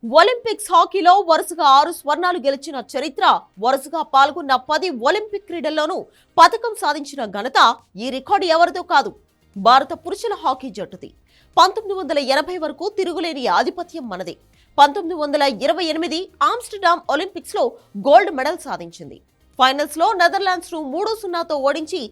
Olympics హాకీలో వరుసగా 6 స్వర్ణాలు గెలిచిన చరిత్ర, వరుసగా పాల్గొన్న 10 ఒలింపిక్ క్రీడల్లోనూ పతకం సాధించిన ఘనత ఈ రికార్డు ఎవరిదో కాదు, భారత పురుషుల హాకీ జట్టుది. 1980 వరకు తిరుగులేని ఆధిపత్యం మనదే. 1928 ఆమ్స్టర్డామ్ ఒలింపిక్స్ లో గోల్డ్ మెడల్ సాధించింది. ఫైనల్స్ లో నెదర్లాండ్స్ ను 3-0తో ఓడించి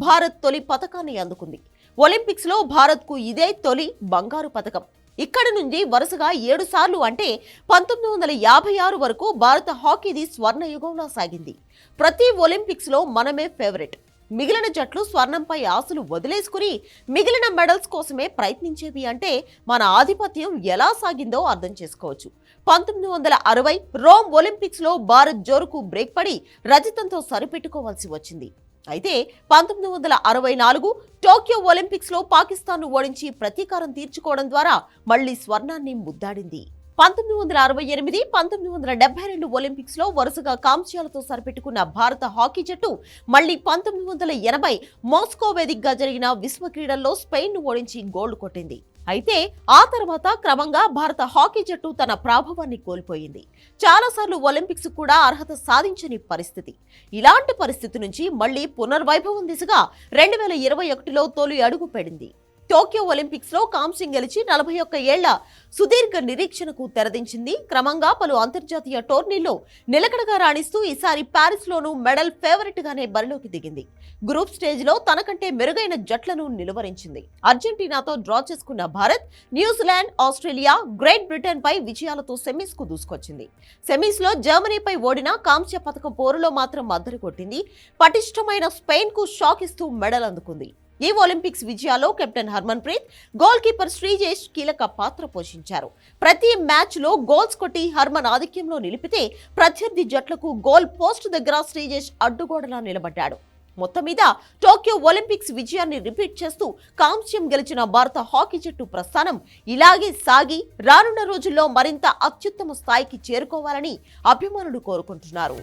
భారత్ తొలి పతకాన్ని అందుకుంది. ఒలింపిక్స్ లో భారత్ కు ఇదే తొలి బంగారు పతకం. ఇక్కడి నుండి వరుసగా 7 సార్లు అంటే 1956 వరకు భారత హాకీది స్వర్ణయుగంలా సాగింది. ప్రతి ఒలింపిక్స్ లో మనమే ఫేవరెట్. మిగిలిన జట్లు స్వర్ణంపై ఆశలు వదిలేసుకుని మిగిలిన మెడల్స్ కోసమే ప్రయత్నించేవి అంటే మన ఆధిపత్యం ఎలా సాగిందో అర్థం చేసుకోవచ్చు. 1960 రోమ్ ఒలింపిక్స్ లో భారత్ జోరుకు బ్రేక్ పడి రజతంతో సరిపెట్టుకోవాల్సి వచ్చింది. అయితే 1964 టోక్యో ఒలింపిక్స్ లో పాకిస్తాన్ ను ఓడించి ప్రతీకారం తీర్చుకోవడం ద్వారా మళ్లీ స్వర్ణాన్ని ముద్దాడింది. 1968, 1972 ఒలింపిక్స్ లో వరుసగా కాంస్యాలతో సరిపెట్టుకున్న భారత హాకీ జట్టు మళ్లీ 1980 మాస్కో వేదికగా జరిగిన విశ్వ క్రీడల్లో స్పెయిన్ ను ఓడించి గోల్డ్ కొట్టింది. అయితే ఆ తర్వాత క్రమంగా భారత హాకీ జట్టు తన ప్రాభవాన్ని కోల్పోయింది. చాలాసార్లు ఒలింపిక్స్ కూడా అర్హత సాధించని పరిస్థితి. ఇలాంటి పరిస్థితి నుంచి మళ్లీ పునర్వైభవం దిశగా 2021లో తొలి అడుగు పెడింది. టోక్యో ఒలింపిక్స్ లో కాంస్యం గెలిచి 41 ఏళ్ల సుదీర్ఘ నిరీక్షణకు తెరదించింది. క్రమంగా పలు అంతర్జాతీయ టోర్నీల్లో నిలకడగా రాణిస్తూ ఈసారి ప్యారిస్ లోనూ మెడల్ ఫేవరెట్ గానే బరిలోకి దిగింది. గ్రూప్ స్టేజ్ లో తనకంటే మెరుగైన జట్లను నిలువరించింది. అర్జెంటీనాతో డ్రా చేసుకున్న Bharat New Zealand, Australia, Great Britain పై విజయాలతో సెమీస్ కు దూసుకొచ్చింది. సెమీస్ లో జర్మనీపై ఓడిన కాంస్య పతక పోరులో మాత్రం అద్దరు కొట్టింది. పటిష్టమైన స్పెయిన్ కు షాక్ ఇస్తూ మెడల్ అందుకుంది. ఈ ఒలింపిక్స్ విజయాల్లో captain Harmanpreet, goalkeeper Sreejesh కీలక పాత్ర పోషించారు. ప్రతి మ్యాచ్ లో గోల్స్ కొట్టి హర్మన్ ఆధిక్యంలో నిలిపితే ప్రత్యర్థి జట్లకు గోల్ పోస్ట్ దగ్గర శ్రీజేష్ అడ్డుగోడలా నిలబడ్డాడు. మొత్తం మీద టోక్యో ఒలింపిక్స్ విజయాన్ని రిపీట్ చేస్తూ కాంస్యం గెలిచిన భారత హాకీ జట్టు ప్రస్థానం ఇలాగే సాగి రానున్న రోజుల్లో మరింత అత్యుత్తమ స్థాయికి చేరుకోవాలని అభిమానులు కోరుకుంటున్నారు.